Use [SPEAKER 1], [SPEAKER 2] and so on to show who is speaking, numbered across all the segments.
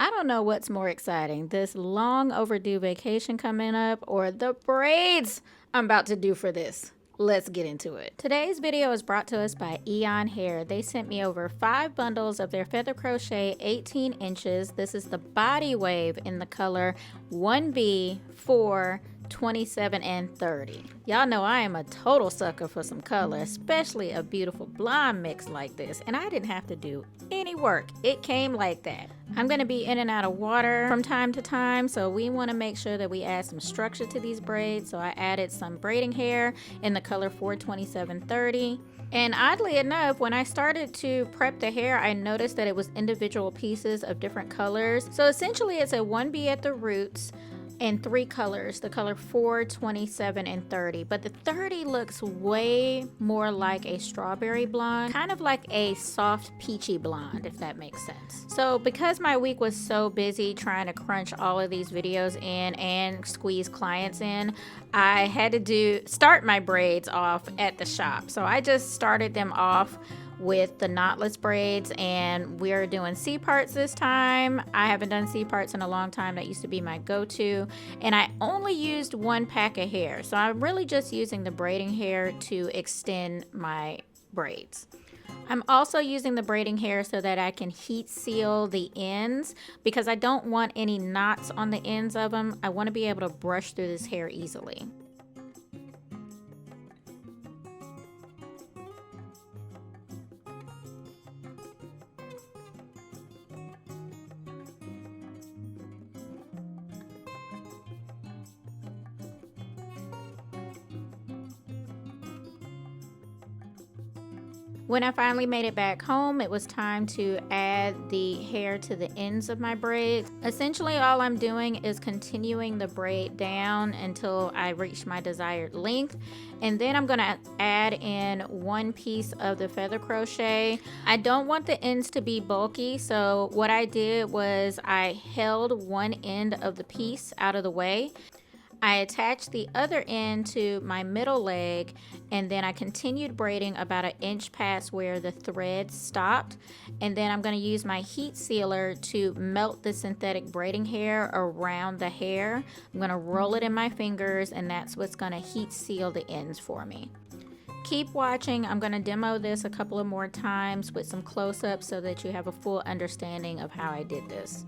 [SPEAKER 1] I don't know what's more exciting, this long overdue vacation coming up or the braids I'm about to do for this. Let's get into it. Today's video is brought to us by EayonHair. They sent me over 5 bundles of their feather crochet 18 inches. This is the body wave in the color 1B, 4, 27, and 30. Y'all know I am a total sucker for some color, especially a beautiful blonde mix like this, and I didn't have to do any work. It came like that. I'm going to be in and out of water from time to time, so we want to make sure that we add some structure to these braids. So I added some braiding hair in the color 42730. And oddly enough, when I started to prep the hair, I noticed that it was individual pieces of different colors. So essentially it's a 1B at the roots and 3 colors, the color 4, 27, and 30. But the 30 looks way more like a strawberry blonde, kind of like a soft peachy blonde, if that makes sense. So because my week was so busy trying to crunch all of these videos in and squeeze clients in, I had to start my braids off at the shop. So I just started them off with the knotless braids, and we're doing C parts this time. I haven't done C parts in a long time. That used to be my go-to, and I only used 1 pack of hair, so I'm really just using the braiding hair to extend my braids. I'm also using the braiding hair so that I can heat seal the ends because I don't want any knots on the ends of them. I want to be able to brush through this hair easily. When I finally made it back home, it was time to add the hair to the ends of my braid. Essentially, all I'm doing is continuing the braid down until I reach my desired length. And then I'm gonna add in 1 piece of the feather crochet. I don't want the ends to be bulky, so what I did was I held one end of the piece out of the way. I attached the other end to my middle leg, and then I continued braiding about 1 inch past where the thread stopped. And then I'm going to use my heat sealer to melt the synthetic braiding hair around the hair. I'm going to roll it in my fingers, and that's what's going to heat seal the ends for me. Keep watching. I'm going to demo this a couple of more times with some close-ups so that you have a full understanding of how I did this.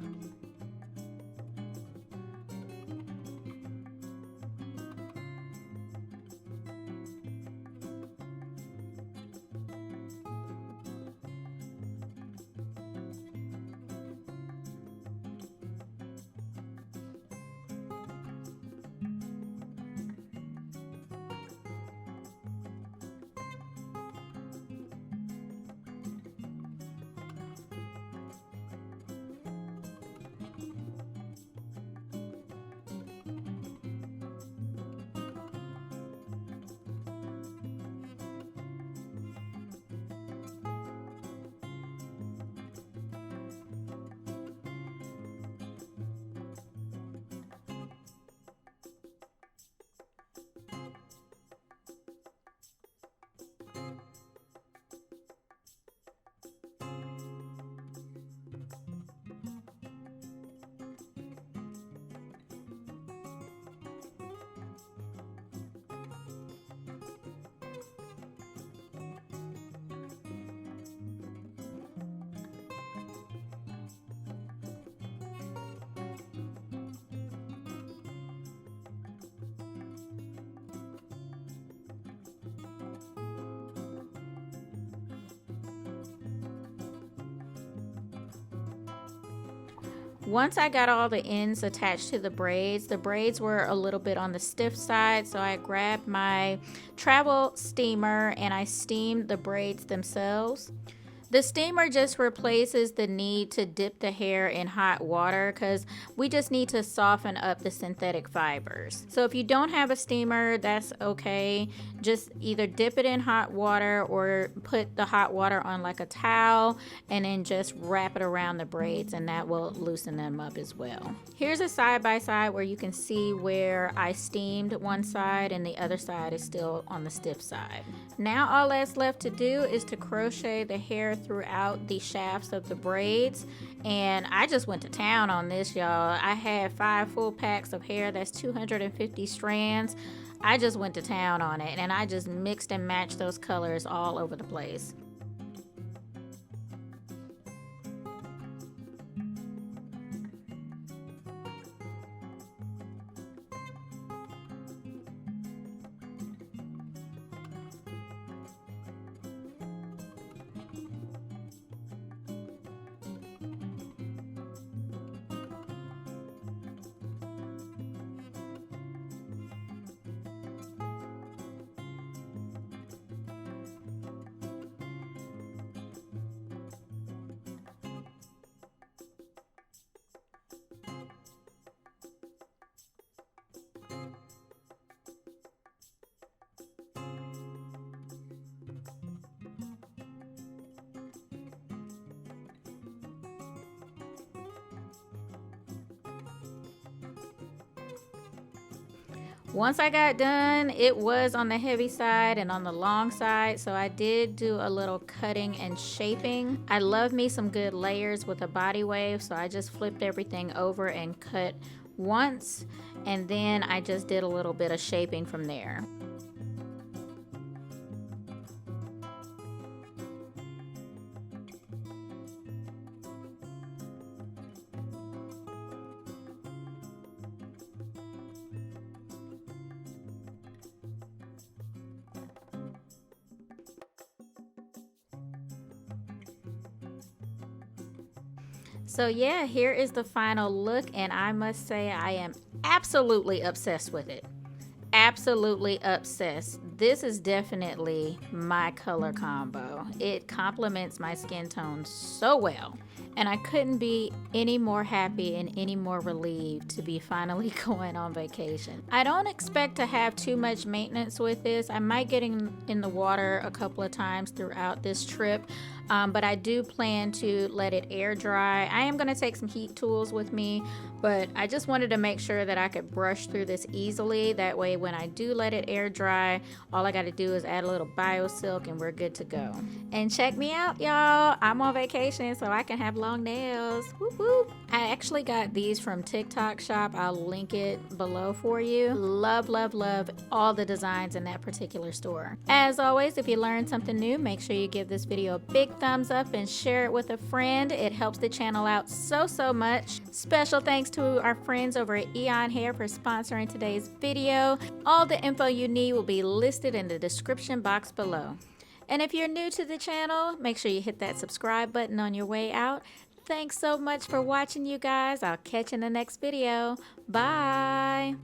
[SPEAKER 1] Once I got all the ends attached to the braids were a little bit on the stiff side, so I grabbed my travel steamer and I steamed the braids themselves. The steamer just replaces the need to dip the hair in hot water because we just need to soften up the synthetic fibers. So if you don't have a steamer, that's okay. Just either dip it in hot water or put the hot water on like a towel and then just wrap it around the braids, and that will loosen them up as well. Here's a side by side where you can see where I steamed one side and the other side is still on the stiff side. Now all that's left to do is to crochet the hair throughout the shafts of the braids. And I just went to town on this, y'all. I had 5 full packs of hair. That's 250 strands. I just went to town on it, and I just mixed and matched those colors all over the place. Once I got done, it was on the heavy side and on the long side, so I did do a little cutting and shaping. I love me some good layers with a body wave, so I just flipped everything over and cut once, and then I just did a little bit of shaping from there. So yeah, here is the final look, and I must say I am absolutely obsessed with it. Absolutely obsessed. This is definitely my color combo. It complements my skin tone so well. And I couldn't be any more happy and any more relieved to be finally going on vacation. I don't expect to have too much maintenance with this. I might get in the water a couple of times throughout this trip, but I do plan to let it air dry. I am going to take some heat tools with me, but I just wanted to make sure that I could brush through this easily. That way when I do let it air dry, all I got to do is add a little BioSilk and we're good to go. And check me out, y'all. I'm on vacation, so I can have long nails. Whoop, whoop. I actually got these from TikTok shop. I'll link it below for you. Love, love, love all the designs in that particular store. As always, if you learned something new, make sure you give this video a big thumbs up and share it with a friend. It helps the channel out so much. Special thanks to our friends over at EayonHair for sponsoring today's video. All the info you need will be listed in the description box below. And if you're new to the channel, make sure you hit that subscribe button on your way out. Thanks so much for watching, you guys. I'll catch you in the next video. Bye.